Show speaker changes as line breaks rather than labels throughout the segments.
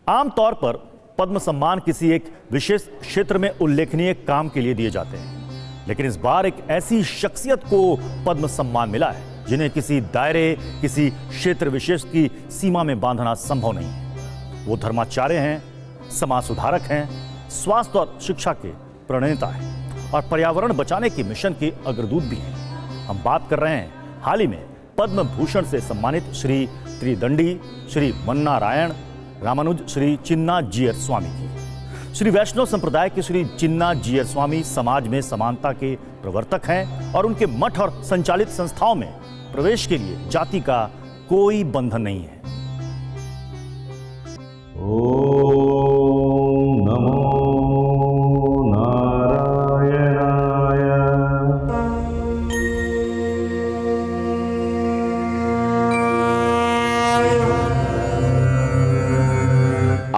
आमतौर पर पद्म सम्मान किसी एक विशेष क्षेत्र में उल्लेखनीय काम के लिए दिए जाते हैं, लेकिन इस बार एक ऐसी शख्सियत को पद्म सम्मान मिला है जिन्हें किसी दायरे, किसी क्षेत्र विशेष की सीमा में बांधना संभव नहीं है। वो धर्माचार्य हैं, समाज सुधारक हैं, स्वास्थ्य और शिक्षा के प्रणेता हैं और पर्यावरण बचाने के मिशन के अग्रदूत भी हैं। हम बात कर रहे हैं हाल ही में पद्म भूषण से सम्मानित श्री त्रिदंडी श्री मन्नारायण रामानुज श्री चिन्ना जीयर स्वामी की। श्री वैष्णव संप्रदाय के श्री चिन्ना जीयर स्वामी समाज में समानता के प्रवर्तक हैं और उनके मठ और संचालित संस्थाओं में प्रवेश के लिए जाति का कोई बंधन नहीं है।
ओम नमो नारायणाय।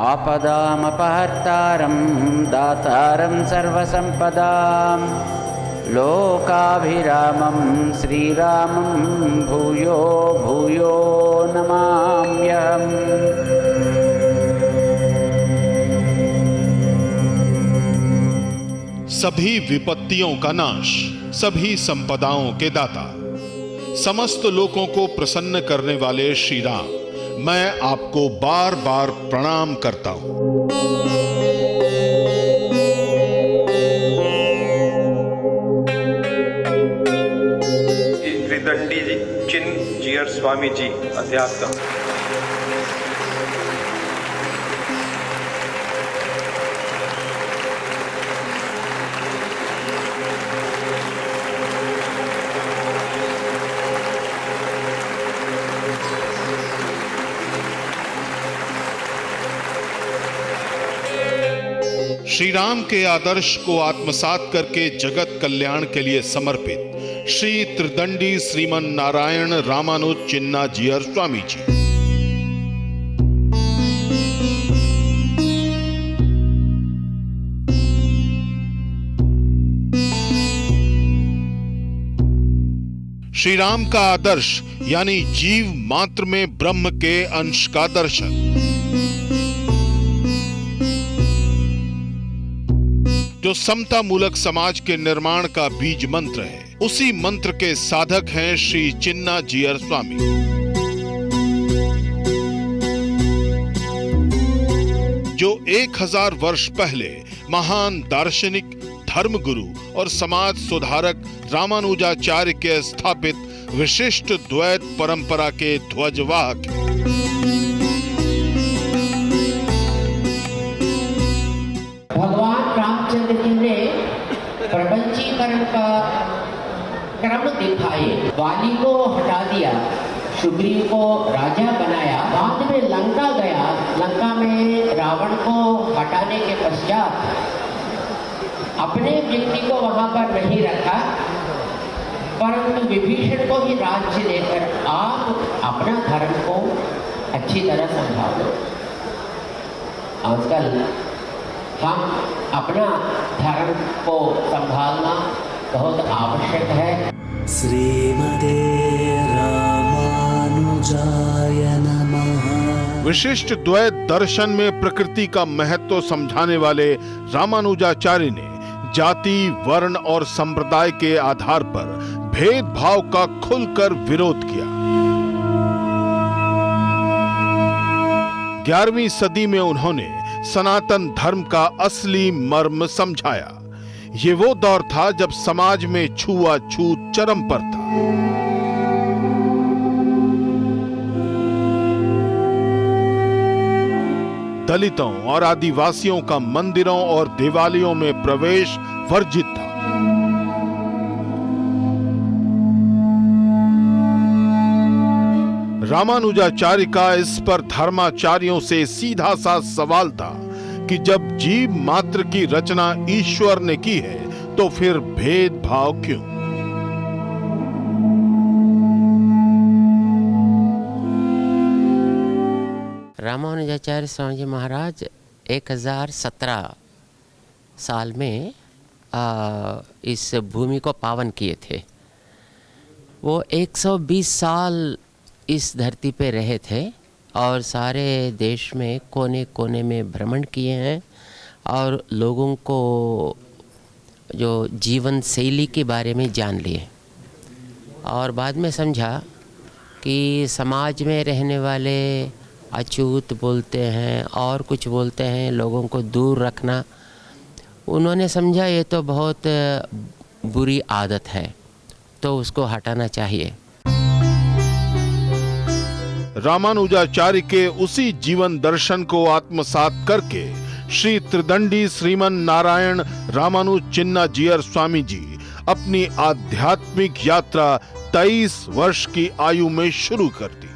आपदामपहर्तारं दातारं सर्वसम्पदां लोकाभिरामं श्रीरामं भूयो भूयो नमाम्यहम्।
सभी विपत्तियों का नाश, सभी संपदाओं के दाता, समस्त लोगों को प्रसन्न करने वाले श्री राम, मैं आपको बार बार प्रणाम करता हूं।
त्रिदंडी जी चिन्ना जीयर स्वामी जी अध्यात्म।
श्री राम के आदर्श को आत्मसात करके जगत कल्याण के लिए समर्पित श्री त्रिदंडी श्रीमन नारायण रामानुज चिन्ना जीयर स्वामी जी। श्री राम का आदर्श यानी जीव मात्र में ब्रह्म के अंश का दर्शन, जो समता मूलक समाज के निर्माण का बीज मंत्र है, उसी मंत्र के साधक हैं श्री चिन्ना जीयर स्वामी। जो 1000 वर्ष पहले महान दार्शनिक, धर्मगुरु और समाज सुधारक रामानुजाचार्य के स्थापित विशिष्ट द्वैत परंपरा के ध्वजवाहक हैं।
भगवान रामचंद्र जी ने प्रपंचीकरण का क्रम दिखाए। वाली को हटा दिया, सुग्रीव को राजा बनाया, बाद में लंका गया, लंका में रावण को हटाने के पश्चात अपने व्यक्ति को वहां पर नहीं रखा, परंतु विभीषण को ही राज्य देकर आप अपना धर्म को अच्छी तरह संभालो। आजकल हम अपना धर्म को संभालना बहुत आवश्यक है।
श्रीमते रामानुजाय नमः।
विशिष्ट द्वैत दर्शन में प्रकृति का महत्व समझाने वाले रामानुजाचार्य ने जाति, वर्ण और संप्रदाय के आधार पर भेदभाव का खुलकर विरोध किया। 11वीं सदी में उन्होंने सनातन धर्म का असली मर्म समझाया। ये वो दौर था जब समाज में छुआछूत चरम पर था। दलितों और आदिवासियों का मंदिरों और देवालयों में प्रवेश वर्जित था। रामानुजाचार्य का इस पर धर्माचार्यों से सीधा सा सवाल था कि जब जीव मात्र की रचना ईश्वर ने की है तो फिर भेदभाव क्यों?
रामानुजाचार्य स्वामी जी महाराज 1017 साल में इस भूमि को पावन किए थे। वो 120 साल इस धरती पे रहे थे और सारे देश में कोने कोने में भ्रमण किए हैं और लोगों को जो जीवन शैली के बारे में जान लिए। और बाद में समझा कि समाज में रहने वाले अछूत बोलते हैं और कुछ बोलते हैं, लोगों को दूर रखना, उन्होंने समझा ये तो बहुत बुरी आदत है, तो उसको हटाना चाहिए।
रामानुजाचार्य के उसी जीवन दर्शन को आत्मसात करके श्री त्रिदंडी श्रीमन नारायण रामानुज चिन्ना जीयर स्वामी जी अपनी आध्यात्मिक यात्रा 23 वर्ष की आयु में शुरू कर दी।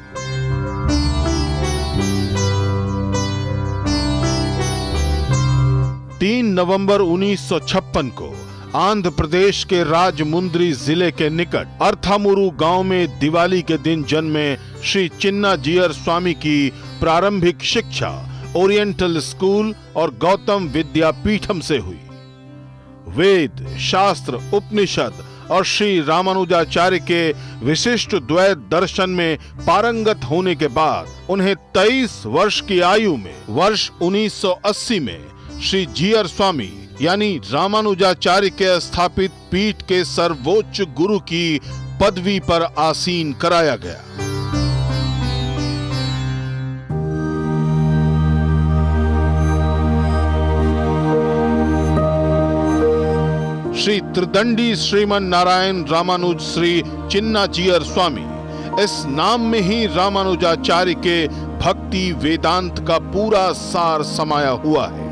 तीन नवंबर 1956 को आंध्र प्रदेश के राजमुंद्री जिले के निकट अर्थामुरु गांव में दिवाली के दिन जन्मे श्री चिन्ना जीयर स्वामी की प्रारंभिक शिक्षा ओरिएंटल स्कूल और गौतम विद्यापीठम से हुई। वेद, शास्त्र, उपनिषद और श्री रामानुजाचार्य के विशिष्ट द्वैत दर्शन में पारंगत होने के बाद उन्हें 23 वर्ष की आयु में वर्ष 1980 में श्री जीयर स्वामी यानी रामानुजाचार्य के स्थापित पीठ के सर्वोच्च गुरु की पदवी पर आसीन कराया गया। श्री त्रिदंडी श्रीमन नारायण रामानुज श्री चिन्ना जीयर स्वामी, इस नाम में ही रामानुजाचार्य के भक्ति वेदांत का पूरा सार समाया हुआ है।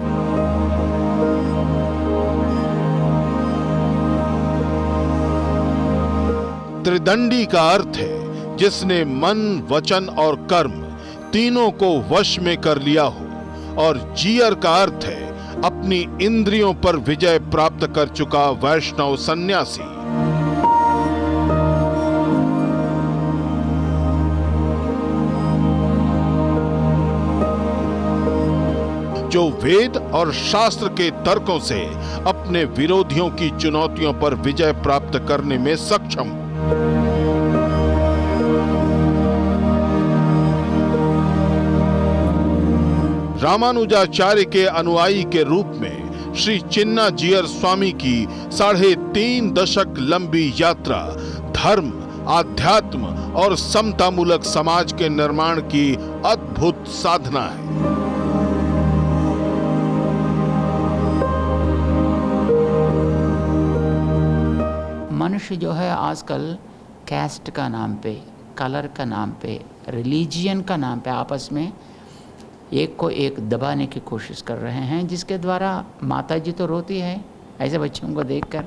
त्रिदंडी का अर्थ है जिसने मन, वचन और कर्म तीनों को वश में कर लिया हो, और जीयर का अर्थ है अपनी इंद्रियों पर विजय प्राप्त कर चुका वैष्णव सन्यासी। जो वेद और शास्त्र के तर्कों से अपने विरोधियों की चुनौतियों पर विजय प्राप्त करने में सक्षम। रामानुजाचार्य के अनुयायी के रूप में श्री चिन्ना जीयर स्वामी की 3.5 दशक लंबी यात्रा धर्म, आध्यात्म और समतामूलक समाज के निर्माण की अद्भुत साधना है।
मनुष्य जो है आजकल कैस्ट का नाम पे, कलर का नाम पे, रिलीजियन का नाम पे आपस में एक को एक दबाने की कोशिश कर रहे हैं, जिसके द्वारा माता जी तो रोती है ऐसे बच्चों को देखकर।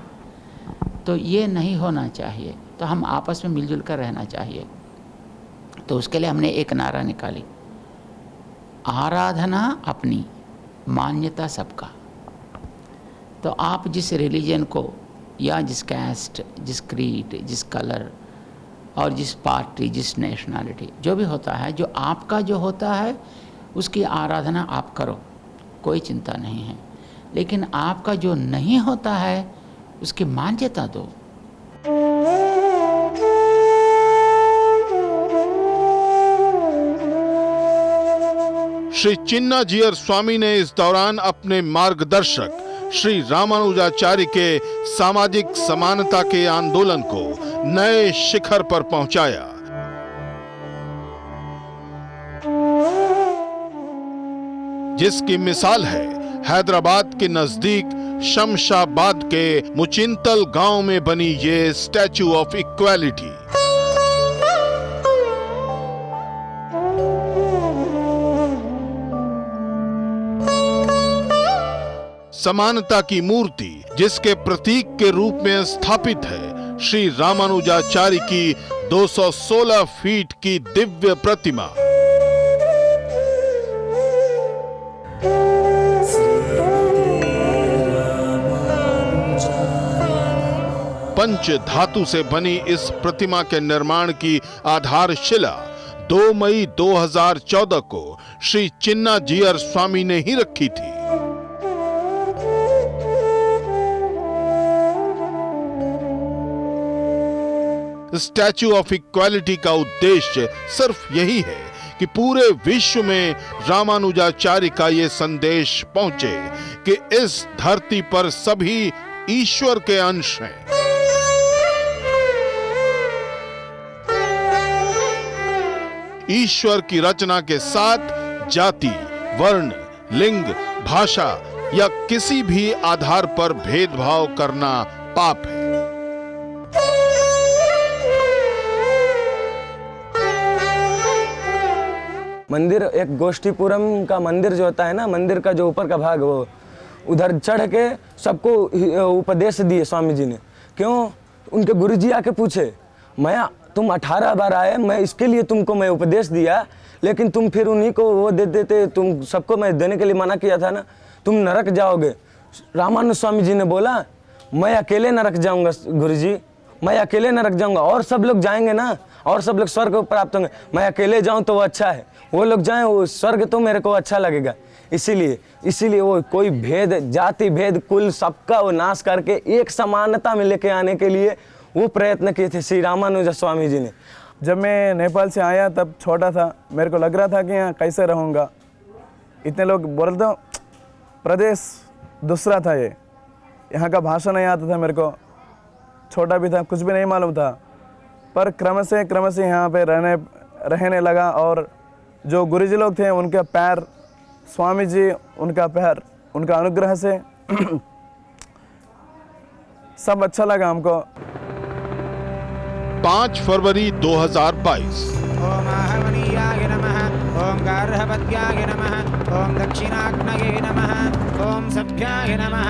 तो ये नहीं होना चाहिए, तो हम आपस में मिलजुल कर रहना चाहिए। तो उसके लिए हमने एक नारा निकाली, आराधना अपनी, मान्यता सबका। तो आप जिस रिलीजन को या जिस कैस्ट, जिस क्रीड, जिस कलर और जिस पार्टी, जिस नेशनलिटी जो भी होता है, जो आपका जो होता है उसकी आराधना आप करो, कोई चिंता नहीं है। लेकिन आपका जो नहीं होता है उसकी मान्यता दो।
श्री चिन्ना जीयर स्वामी ने इस दौरान अपने मार्गदर्शक श्री रामानुजाचार्य के सामाजिक समानता के आंदोलन को नए शिखर पर पहुंचाया। जिसकी मिसाल है हैदराबाद के नजदीक शमशाबाद के मुचिंतल गांव में बनी ये स्टैच्यू ऑफ इक्वालिटी। समानता की मूर्ति जिसके प्रतीक के रूप में स्थापित है श्री रामानुजाचार्य की 216 फीट की दिव्य प्रतिमा। पंच धातु से बनी इस प्रतिमा के निर्माण की आधारशिला 2 मई 2014 को श्री चिन्ना जीयर स्वामी ने ही रखी थी। स्टैच्यू ऑफ इक्वालिटी का उद्देश्य सिर्फ यही है कि पूरे विश्व में रामानुजाचार्य का ये संदेश पहुंचे कि इस धरती पर सभी ईश्वर के अंश हैं। ईश्वर की रचना के साथ जाति, वर्ण, लिंग, भाषा या किसी भी आधार पर भेदभाव करना पाप है।
मंदिर एक गोष्ठीपुरम का मंदिर जो होता है ना, मंदिर का जो ऊपर का भाग, वो उधर चढ़ के सबको उपदेश दिए स्वामी जी ने। क्यों? उनके गुरुजी आके पूछे, तुम 18 बार आए, मैं इसके लिए तुमको मैं उपदेश दिया, लेकिन तुम फिर उन्हीं को वो दे देते, तुम सबको मैं देने के लिए मना किया था ना, तुम नरक जाओगे। रामानुज स्वामी जी ने बोला, मैं अकेले नरक जाऊंगा गुरुजी, मैं अकेले नरक जाऊंगा, और सब लोग जाएंगे ना, और सब लोग स्वर्ग को प्राप्त होंगे, मैं अकेले जाऊं तो वो अच्छा है, वो लोग जाएं वो स्वर्ग तो मेरे को अच्छा लगेगा। इसीलिए वो कोई भेद, जाति भेद, कुल सबका वो नाश करके एक समानता में लेके आने के लिए वो प्रयत्न किए थे श्री रामानुज स्वामी जी ने।
जब मैं नेपाल से आया तब छोटा था, मेरे को लग रहा था कि यहाँ कैसे रहूँगा, इतने लोग बोल दो, प्रदेश दूसरा था, ये यहाँ का भाषा नहीं आता था, मेरे को छोटा भी था, कुछ भी नहीं मालूम था। पर क्रम से यहाँ पे रहने लगा, और जो गुरुजी लोग थे उनके पैर, स्वामी जी उनका पैर, उनका अनुग्रह से सब अच्छा लगा हमको।
5 फरवरी 2022।
ओम आहवनीयाय नमः, ओम गार्हपत्याय नमः, ओम दक्षिणाग्नये नमः, ओम सभ्याय नमः,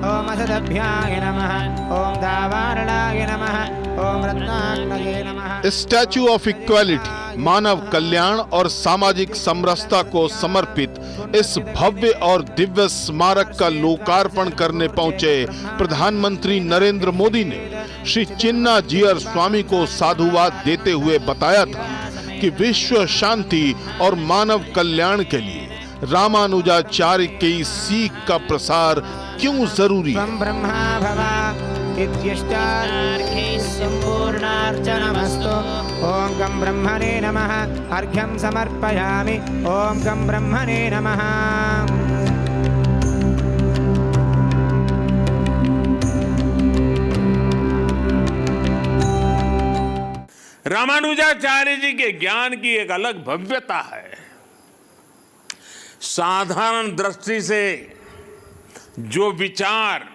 ओम असदभ्याय नमः, ओम दावारणाय नमः, ओम रत्नाग्नये नमः।
स्टैच्यू ऑफ इक्वालिटी, मानव कल्याण और सामाजिक समरसता को समर्पित इस भव्य और दिव्य स्मारक का लोकार्पण करने पहुंचे प्रधानमंत्री नरेंद्र मोदी ने श्री चिन्ना जीयर स्वामी को साधुवाद देते हुए बताया था कि विश्व शांति और मानव कल्याण के लिए रामानुजाचार्य की सीख का प्रसार क्यों जरूरी है।
ब्रह्मा भवा संपूर्णार्चनमस्तु। ओम गं ब्रह्मणे नमः, अर्घ्यं समर्पयामि। ओम गं ब्रह्मणे नमः।
रामानुजाचार्य जी के ज्ञान की एक अलग भव्यता है। साधारण दृष्टि से जो विचार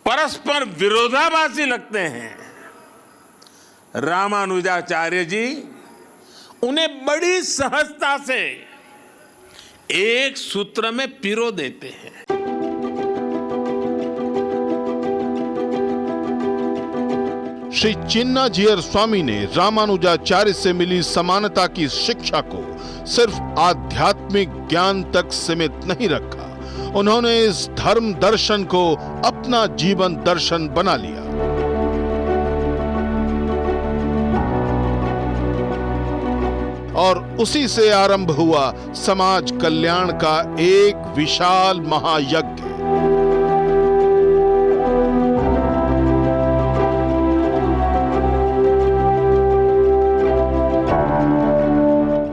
परस्पर विरोधाभासी लगते हैं, रामानुजाचार्य जी उन्हें बड़ी सहजता से एक सूत्र में पिरो देते हैं।
श्री चिन्ना जीयर स्वामी ने रामानुजाचार्य से मिली समानता की शिक्षा को सिर्फ आध्यात्मिक ज्ञान तक सीमित नहीं रखा, उन्होंने इस धर्म दर्शन को अपना जीवन दर्शन बना लिया। और उसी से आरंभ हुआ समाज कल्याण का एक विशाल महायज्ञ।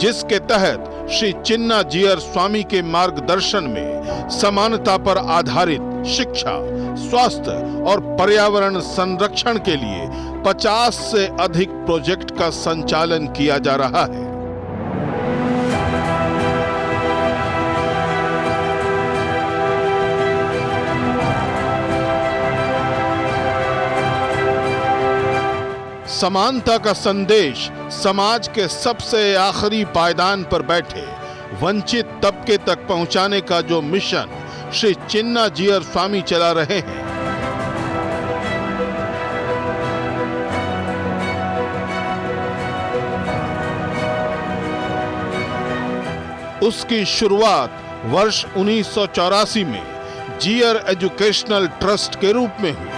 जिसके तहत श्री चिन्ना जीयर स्वामी के मार्गदर्शन में समानता पर आधारित शिक्षा, स्वास्थ्य और पर्यावरण संरक्षण के लिए 50 से अधिक प्रोजेक्ट का संचालन किया जा रहा है। समानता का संदेश समाज के सबसे आखिरी पायदान पर बैठे वंचित तबके तक पहुंचाने का जो मिशन श्री चिन्ना जीयर स्वामी चला रहे हैं, उसकी शुरुआत वर्ष 1984 में जीयर एजुकेशनल ट्रस्ट के रूप में हुई।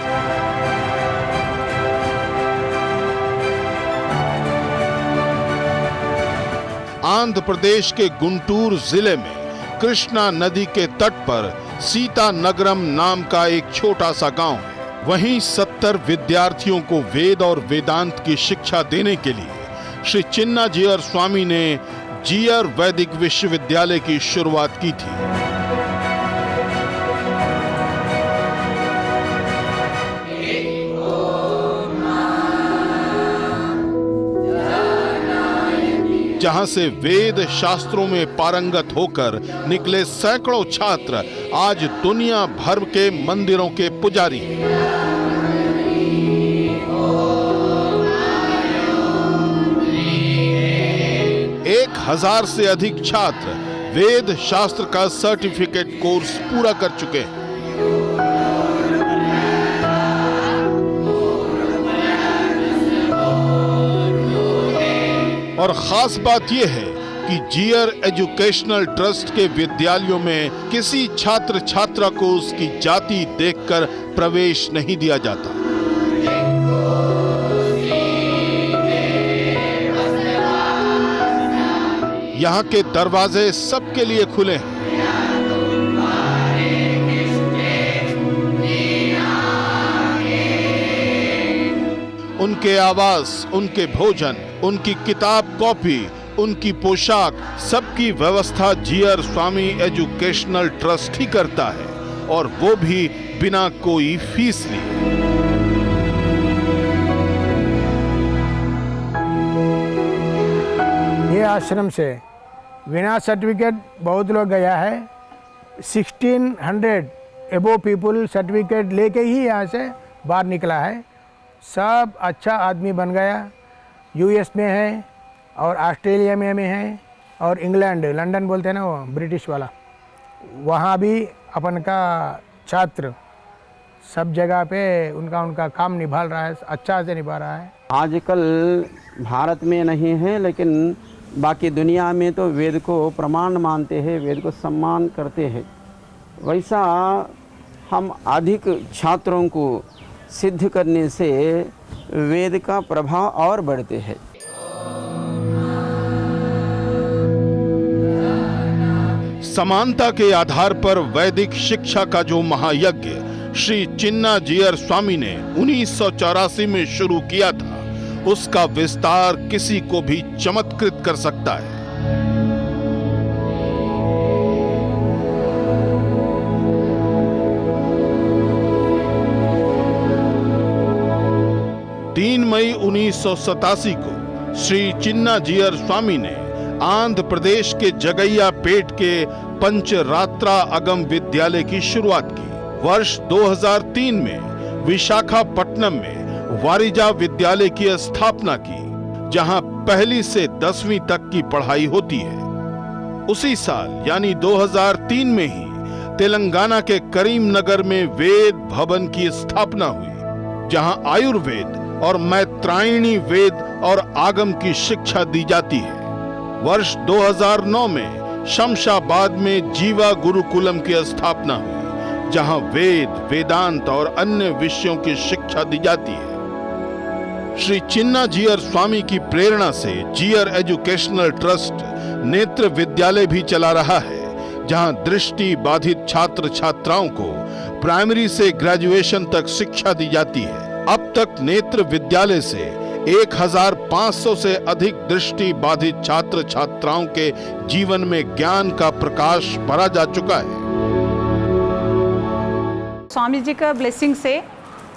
आंध्र प्रदेश के गुंटूर जिले में कृष्णा नदी के तट पर सीता नगरम नाम का एक छोटा सा गांव है। वहीं 70 विद्यार्थियों को वेद और वेदांत की शिक्षा देने के लिए श्री चिन्ना जीयर स्वामी ने जीयर वैदिक विश्वविद्यालय की शुरुआत की थी। जहां से वेद शास्त्रों में पारंगत होकर निकले सैकड़ों छात्र आज दुनिया भर के मंदिरों के पुजारी हैं। 1000 से अधिक छात्र वेद शास्त्र का सर्टिफिकेट कोर्स पूरा कर चुके हैं। और खास बात यह है कि जीयर एजुकेशनल ट्रस्ट के विद्यालयों में किसी छात्र छात्रा को उसकी जाति देखकर प्रवेश नहीं दिया जाता। यहाँ के दरवाजे सबके लिए खुले हैं। उनके आवास, उनके भोजन, उनकी किताब कॉपी, उनकी पोशाक, सबकी व्यवस्था जीयर स्वामी एजुकेशनल ट्रस्ट ही करता है, और वो भी बिना कोई फीस लिए।
ये आश्रम से बिना सर्टिफिकेट बहुत लोग गया है। 1600 एबो पीपल सर्टिफिकेट लेके ही यहाँ से बाहर निकला है। सब अच्छा आदमी बन गया। यूएस में है और ऑस्ट्रेलिया में है और इंग्लैंड, लंदन बोलते हैं ना वो ब्रिटिश वाला, वहाँ भी अपन का छात्र सब जगह पे उनका काम निभा रहा है, अच्छा से निभा रहा है।
आजकल भारत में नहीं है लेकिन बाकी दुनिया में तो वेद को प्रमाण मानते हैं, वेद को सम्मान करते हैं। वैसा हम अधिक छात्रों को सिद्ध करने से वेद का प्रभाव और बढ़ते हैं।
समानता के आधार पर वैदिक शिक्षा का जो महायज्ञ श्री चिन्ना जीयर स्वामी ने 1984 में शुरू किया था, उसका विस्तार किसी को भी चमत्कृत कर सकता है। मई 1987 को श्री चिन्ना जीयर स्वामी ने आंध्र प्रदेश के जगैया पेट के पंचरात्रा अगम विद्यालय की शुरुआत की। वर्ष 2003 में विशाखापट्टनम में वारिजा विद्यालय की स्थापना की, जहां पहली से 10वीं तक की पढ़ाई होती है। उसी साल यानी 2003 में ही तेलंगाना के करीमनगर में वेद भवन की स्थापना हुई, जहां आयुर्वेद और मैत्रायणी वेद और आगम की शिक्षा दी जाती है। वर्ष 2009 में शमशाबाद में जीवा गुरुकुलम की स्थापना हुई, जहां वेद, वेदांत और अन्य विषयों की शिक्षा दी जाती है। श्री चिन्ना जीयर स्वामी की प्रेरणा से जीयर एजुकेशनल ट्रस्ट नेत्र विद्यालय भी चला रहा है, जहां दृष्टि बाधित छात्र छात्राओं को प्राइमरी से ग्रेजुएशन तक शिक्षा दी जाती है। अब तक नेत्र विद्यालय से 1500 से अधिक दृष्टि बाधित छात्र छात्राओं के जीवन में ज्ञान का प्रकाश भरा जा चुका है।
स्वामी जी का ब्लेसिंग से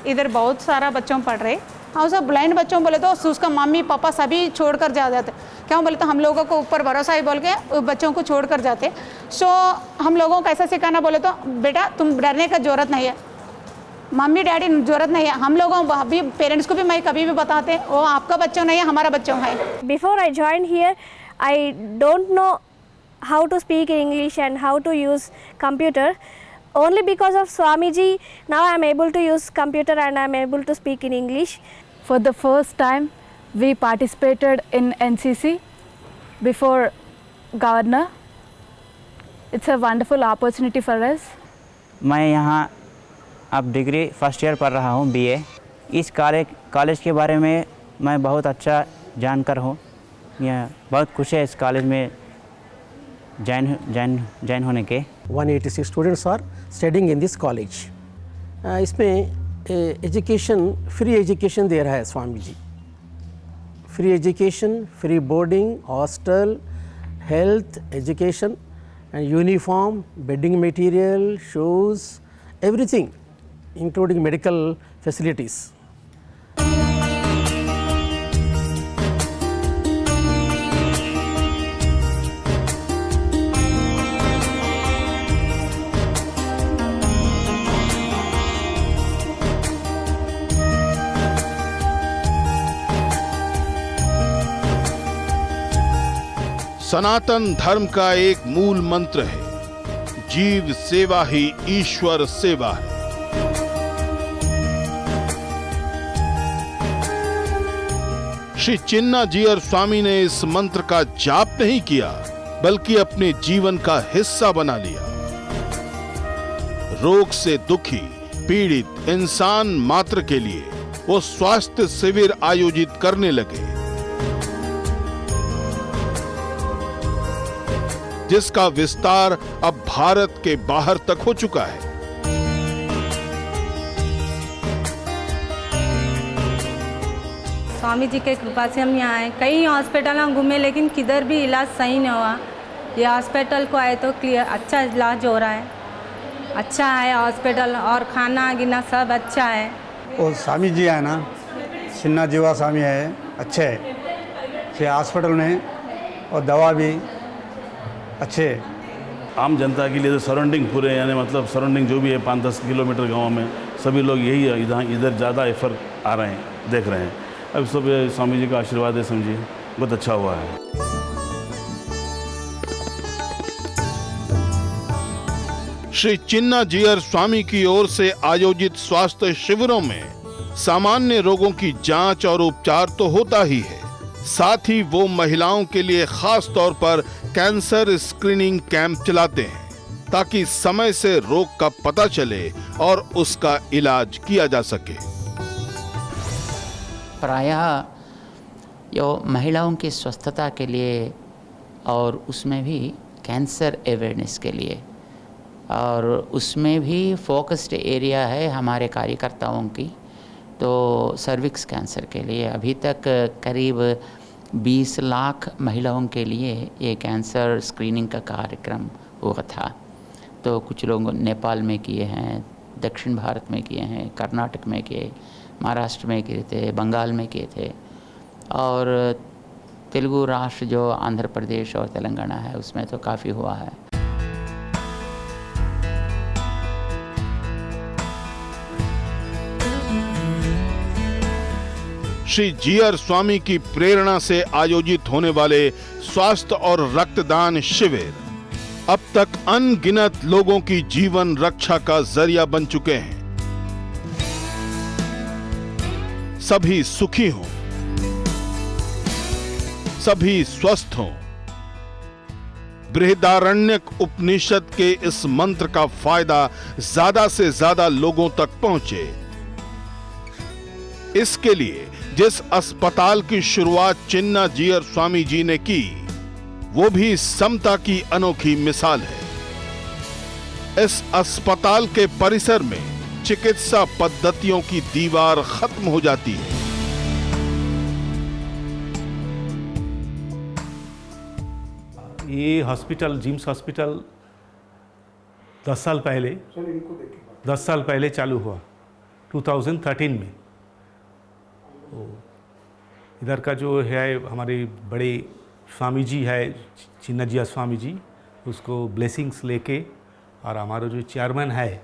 इधर बहुत सारा बच्चों पढ़ रहे। हाँ, सब ब्लाइंड बच्चों बोले तो उसका मम्मी पापा सभी छोड़कर जा जाते। क्यों बोले तो हम लोगों को ऊपर भरोसा ही बोल के बच्चों को छोड़कर जाते। सो हम लोगों को ऐसा सिखाना बोले तो बेटा तुम डरने का जरूरत नहीं है, मम्मी डैडी जरूरत नहीं है। हम लोगों अभी पेरेंट्स को भी मैं कभी भी बताते वो आपका बच्चों नहीं है, हमारा बच्चों है।
Before I join here I don't know how to speak in English and how to use computer. Only because of Swami ji, now I am able to use computer and I am able to speak in English.
For the first time, we participated in NCC before Governor. It's a wonderful opportunity for us.
मैं यहाँ अब degree first year पढ़ रहा हूँ, BA। इस college के बारे में मैं बहुत अच्छा जानकार हूँ। यह बहुत खुश है इस कॉलेज में जॉइन होने के।
186 students are studying in this college. इसमें एजुकेशन फ्री एजुकेशन दे रहा है Swami ji. free education, free boarding, hostel, health, education, and uniform, bedding material, shoes, everything, including medical facilities.
सनातन धर्म का एक मूल मंत्र है, जीव सेवा ही ईश्वर सेवा है। श्री चिन्ना जीयर स्वामी ने इस मंत्र का जाप नहीं किया, बल्कि अपने जीवन का हिस्सा बना लिया। रोग से दुखी पीड़ित इंसान मात्र के लिए वो स्वास्थ्य शिविर आयोजित करने लगे, जिसका विस्तार अब भारत के बाहर तक हो चुका है।
स्वामी जी के कृपा से हम यहाँ आए, कई हॉस्पिटल में घूमे लेकिन किधर भी इलाज सही नहीं हुआ। ये हॉस्पिटल को आए तो क्लियर अच्छा इलाज हो रहा है, अच्छा है हॉस्पिटल और खाना गिना सब अच्छा है।
वो स्वामी जी है ना, चिन्ना जीवा स्वामी है, अच्छे है ये हॉस्पिटल में और दवा भी अच्छे।
आम जनता के लिए तो सराउंडिंग पूरे यानी मतलब सराउंडिंग जो भी है 5-10 किलोमीटर गांव में सभी लोग यही इधर ज़्यादा एफर्ट आ रहे हैं, देख रहे हैं। अब सब स्वामी जी का आशीर्वाद है, समझिए बहुत अच्छा हुआ है।
श्री चिन्ना जीयर स्वामी की ओर से आयोजित स्वास्थ्य शिविरों में सामान्य रोगों की जांच और उपचार तो होता ही है, साथ ही वो महिलाओं के लिए खास तौर पर कैंसर स्क्रीनिंग कैंप चलाते हैं, ताकि समय से रोग का पता चले और उसका इलाज किया जा सके।
प्रायः जो महिलाओं की स्वस्थता के लिए और उसमें भी कैंसर अवेयरनेस के लिए, और उसमें भी फोकस्ड एरिया है हमारे कार्यकर्ताओं की, तो सर्विक्स कैंसर के लिए अभी तक करीब 20 लाख महिलाओं के लिए ये कैंसर स्क्रीनिंग का कार्यक्रम हुआ था। तो कुछ लोग नेपाल में किए हैं, दक्षिण भारत में किए हैं, कर्नाटक में किए, महाराष्ट्र में किए थे, बंगाल में किए थे, और तेलुगु राष्ट्र जो आंध्र प्रदेश और तेलंगाना है उसमें तो काफ़ी हुआ है।
श्री जीयर स्वामी की प्रेरणा से आयोजित होने वाले स्वास्थ्य और रक्तदान शिविर अब तक अनगिनत लोगों की जीवन रक्षा का जरिया बन चुके हैं। सभी सुखी हों, सभी स्वस्थ हों। बृहदारण्यक उपनिषद के इस मंत्र का फायदा ज्यादा से ज्यादा लोगों तक पहुंचे, इसके लिए जिस अस्पताल की शुरुआत चिन्ना जीयर स्वामी जी ने की, वो भी समता की अनोखी मिसाल है। इस अस्पताल के परिसर में चिकित्सा पद्धतियों की दीवार खत्म हो जाती है।
ये हॉस्पिटल, जिम्स हॉस्पिटल 10 साल पहले चालू हुआ 2013 में। इधर का जो है हमारे बड़े स्वामी जी है, चिन्ना जीयर स्वामी जी, उसको ब्लेसिंग्स लेके, और हमारा जो चेयरमैन है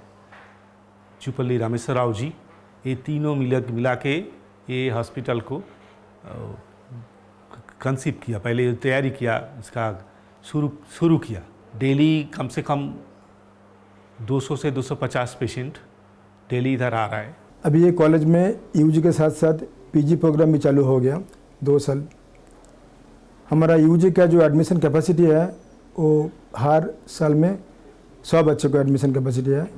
चुपल्ली रामेश्वर राव जी, ये तीनों मिला के ये हॉस्पिटल को कंसीव किया, पहले तैयारी किया, इसका शुरू किया। डेली कम से कम 200 से 250 पेशेंट डेली इधर आ रहा है।
अभी ये कॉलेज में यूजी के साथ साथ पीजी प्रोग्राम भी चालू हो गया 2 साल। हमारा यूजी का जो एडमिशन कैपेसिटी है वो हर साल में 100 बच्चों को एडमिशन कैपेसिटी है।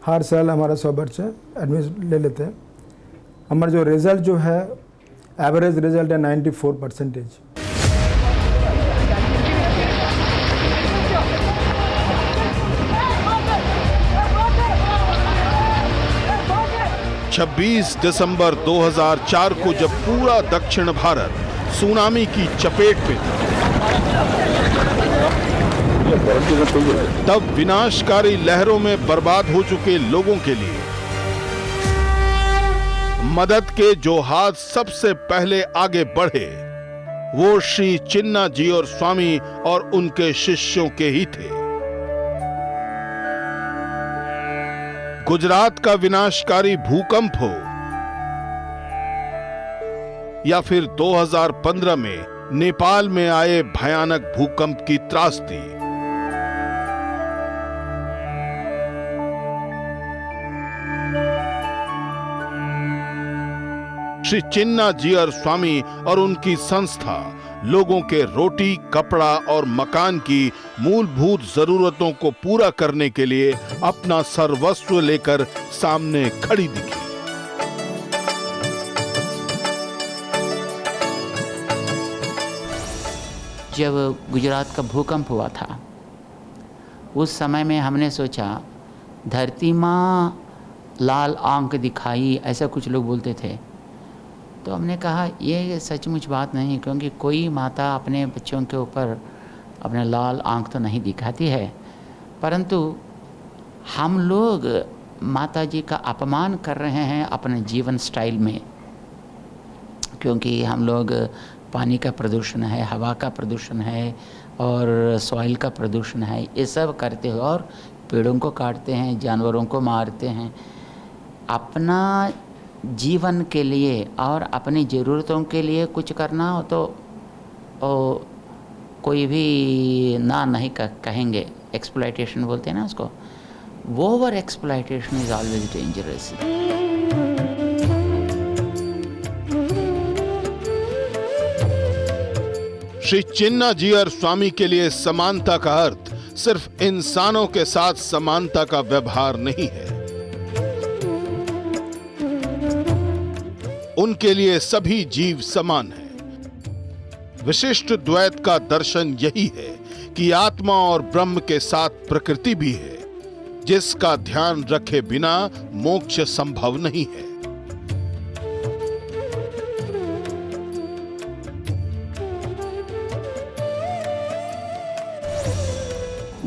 हर साल हमारा 100 बच्चे एडमिशन ले लेते हैं। हमारा जो रिज़ल्ट जो है एवरेज रिज़ल्ट है 94%।
26 दिसंबर 2004 को जब पूरा दक्षिण भारत सुनामी की चपेट में था। तब विनाशकारी लहरों में बर्बाद हो चुके लोगों के लिए मदद के जो हाथ सबसे पहले आगे बढ़े वो श्री चिन्ना जी और स्वामी और उनके शिष्यों के ही थे। गुजरात का विनाशकारी भूकंप हो या फिर 2015 में नेपाल में आए भयानक भूकंप की त्रासदी, श्री चिन्ना जी और स्वामी और उनकी संस्था लोगों के रोटी, कपड़ा और मकान की मूलभूत जरूरतों को पूरा करने के लिए अपना सर्वस्व लेकर सामने खड़ी दिखी।
जब गुजरात का भूकंप हुआ था उस समय में हमने सोचा धरती माँ लाल आंख दिखाई, ऐसा कुछ लोग बोलते थे। तो हमने कहा ये सचमुच बात नहीं, क्योंकि कोई माता अपने बच्चों के ऊपर अपने लाल आंख तो नहीं दिखाती है, परंतु हम लोग माता जी का अपमान कर रहे हैं अपने जीवन स्टाइल में, क्योंकि हम लोग पानी का प्रदूषण है, हवा का प्रदूषण है और सॉइल का प्रदूषण है, ये सब करते हो और पेड़ों को काटते हैं, जानवरों को मारते हैं। अपना जीवन के लिए और अपनी ज़रूरतों के लिए कुछ करना हो तो कोई भी ना नहीं कहेंगे। एक्सप्लॉयटेशन बोलते हैं ना उसको। Over exploitation is always dangerous.
Shri Chinna ji और स्वामी के लिए समानता का अर्थ सिर्फ इंसानों के साथ समानता का व्यवहार नहीं है। उनके लिए सभी जीव समान हैं। विशिष्ट द्वैत का दर्शन यही है कि आत्मा और ब्रह्म के साथ प्रकृति भी है, जिसका ध्यान रखे बिना मोक्ष संभव नहीं है।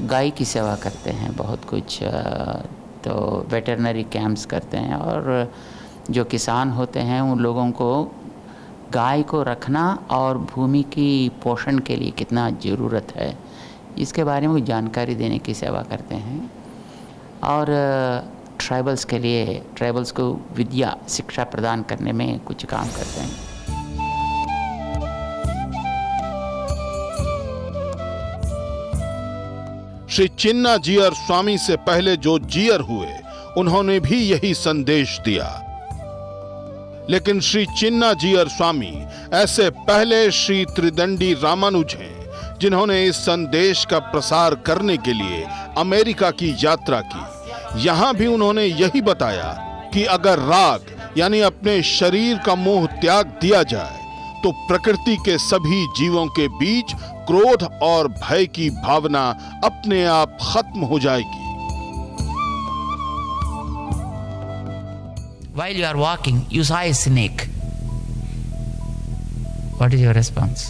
गाय की सेवा करते हैं बहुत कुछ, तो वेटरनरी कैंप्स करते हैं और जो किसान होते हैं उन लोगों को गाय को रखना और भूमि की पोषण के लिए कितना ज़रूरत है इसके बारे में जानकारी देने की सेवा करते हैं। और ट्राइबल्स के लिए, ट्राइबल्स को विद्या शिक्षा प्रदान करने में कुछ काम करते हैं।
श्री चिन्ना जी और स्वामी से पहले जो जीयर हुए उन्होंने भी यही संदेश दिया, लेकिन श्री चिन्ना जी और स्वामी ऐसे पहले श्री त्रिदंडी रामानुज हैं जिन्होंने इस संदेश का प्रसार करने के लिए अमेरिका की यात्रा की। यहां भी उन्होंने यही बताया कि अगर राग यानी अपने शरीर का मोह त्याग दिया जाए तो प्रकृति के सभी जीवों के बीच क्रोध और भय की भावना अपने आप खत्म हो जाएगी।
While you are walking, you saw a snake. What is your response?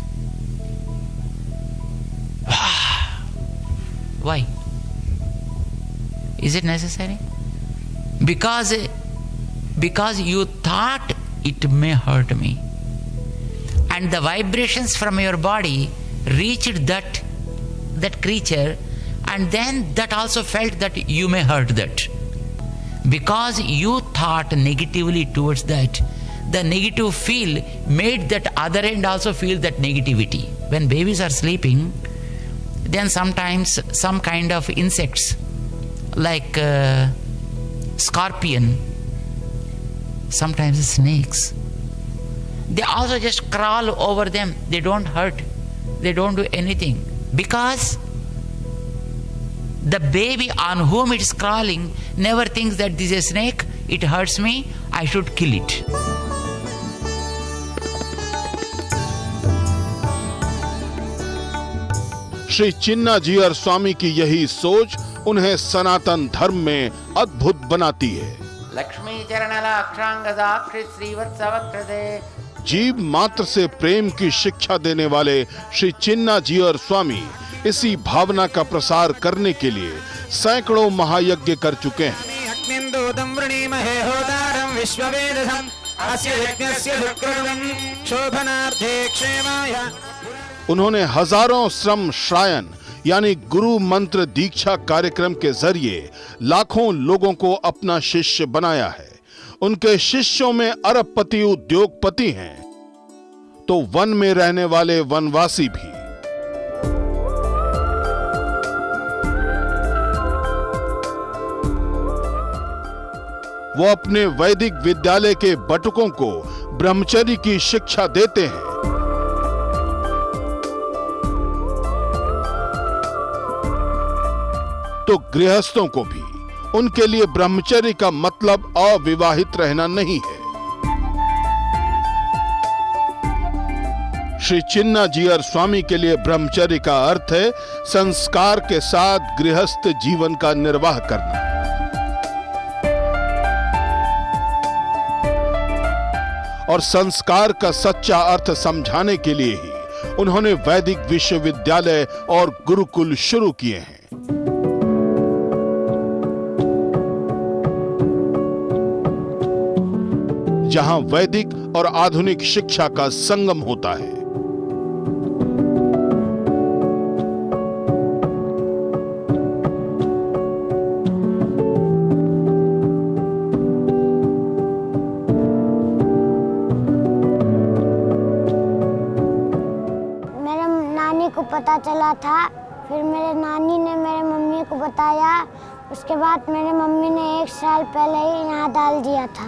Why? Is it necessary? Because you thought it may hurt me. And the vibrations from your body reached that creature, and then that also felt that you may hurt that. Because you thought negatively towards that, the negative feel made that other end also feel that negativity. When babies are sleeping, then sometimes some kind of insects like scorpion, sometimes snakes, they also just crawl over them. They don't hurt. They don't do anything. Because the baby on whom it is crawling never thinks that this is a snake, it hurts me, I should kill it.
Shri Chinna ji और स्वामी की यही सोच उन्हें सनातन धर्म में अद्भुत बनाती है।
लक्ष्मी चरण लाक्षांग साक्षी श्रीवत्सवक्रते
जीव मात्र से प्रेम की शिक्षा देने वाले श्री चिन्ना जीयर स्वामी इसी भावना का प्रसार करने के लिए सैकड़ों महायज्ञ कर चुके हैं। उन्होंने हजारों श्रम श्रायन यानी गुरु मंत्र दीक्षा कार्यक्रम के जरिए लाखों लोगों को अपना शिष्य बनाया है। उनके शिष्यों में अरबपति उद्योगपति हैं तो वन में रहने वाले वनवासी भी। वो अपने वैदिक विद्यालय के बटुकों को ब्रह्मचर्य की शिक्षा देते हैं। तो गृहस्थों को भी उनके लिए ब्रह्मचर्य का मतलब अविवाहित रहना नहीं है। श्री चिन्ना जीयर स्वामी के लिए ब्रह्मचर्य का अर्थ है संस्कार के साथ गृहस्थ जीवन का निर्वाह करना। और संस्कार का सच्चा अर्थ समझाने के लिए ही उन्होंने वैदिक विश्वविद्यालय और गुरुकुल शुरू किए हैं। जहां वैदिक और आधुनिक शिक्षा का संगम होता है।
पता चला था, फिर मेरे नानी ने मेरे मम्मी को बताया। उसके बाद मेरे मम्मी ने 1 साल पहले ही यहाँ डाल दिया था।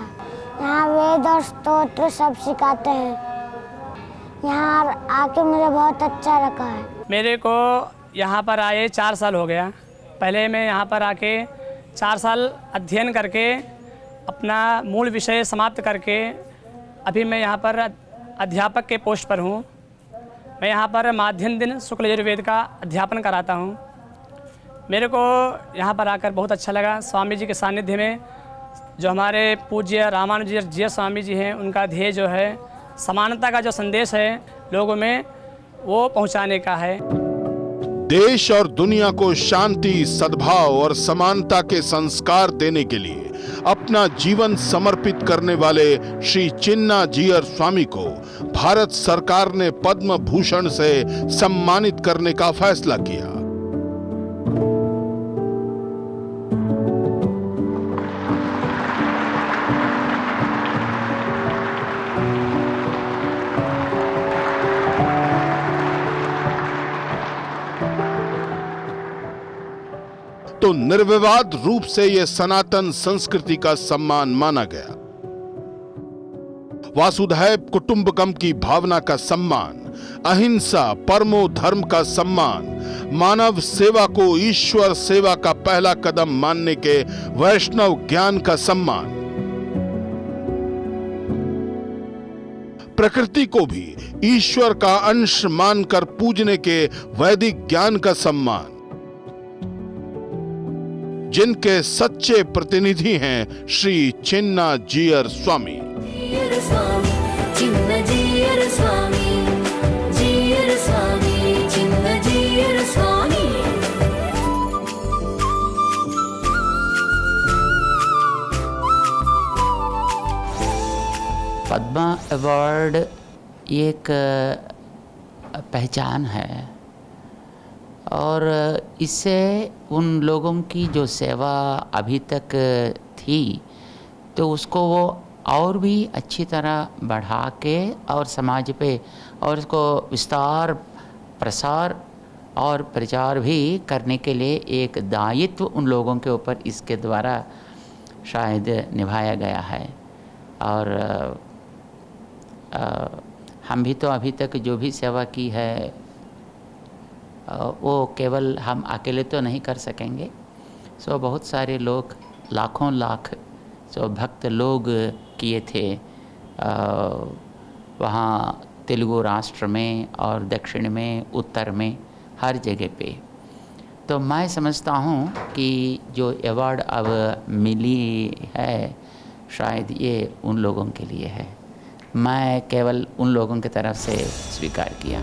यहाँ वेद और स्तोत्र सब सिखाते हैं। यहाँ आके मुझे बहुत अच्छा लगा है।
मेरे को यहाँ पर आए 4 साल हो गया। पहले मैं यहाँ पर आके 4 साल अध्ययन करके अपना मूल विषय समाप्त करके अभी मैं यहाँ पर अध्यापक के पोस्ट पर हूँ। मैं यहाँ पर माध्यम दिन शुक्ल यजुर्वेद का अध्यापन कराता हूँ। मेरे को यहाँ पर आकर बहुत अच्छा लगा। स्वामी जी के सानिध्य में जो हमारे पूज्य रामानुजी जी स्वामी जी हैं, उनका ध्येय जो है समानता का जो संदेश है लोगों में वो पहुँचाने का है।
देश और दुनिया को शांति, सद्भाव और समानता के संस्कार देने के लिए अपना जीवन समर्पित करने वाले श्री चिन्ना जीयर स्वामी को भारत सरकार ने पद्म भूषण से सम्मानित करने का फैसला किया। तो निर्विवाद रूप से यह सनातन संस्कृति का सम्मान माना गया। वासुधैव कुटुंबकम की भावना का सम्मान, अहिंसा परमो धर्म का सम्मान, मानव सेवा को ईश्वर सेवा का पहला कदम मानने के वैष्णव ज्ञान का सम्मान, प्रकृति को भी ईश्वर का अंश मानकर पूजने के वैदिक ज्ञान का सम्मान, जिनके सच्चे प्रतिनिधि हैं श्री चिन्ना जीयर स्वामी।
पद्मा अवार्ड एक पहचान है और इससे उन लोगों की जो सेवा अभी तक थी तो उसको वो और भी अच्छी तरह बढ़ा के और समाज पे और उसको विस्तार, प्रसार और प्रचार भी करने के लिए एक दायित्व उन लोगों के ऊपर इसके द्वारा शायद निभाया गया है। और हम भी तो अभी तक जो भी सेवा की है वो केवल हम अकेले तो नहीं कर सकेंगे। सो बहुत सारे लोग, लाखों लाख सो भक्त लोग किए थे वहाँ तेलुगु राष्ट्र में और दक्षिण में, उत्तर में, हर जगह पे। तो मैं समझता हूँ कि जो अवार्ड अब मिली है शायद ये उन लोगों के लिए है। मैं केवल उन लोगों की तरफ से स्वीकार किया।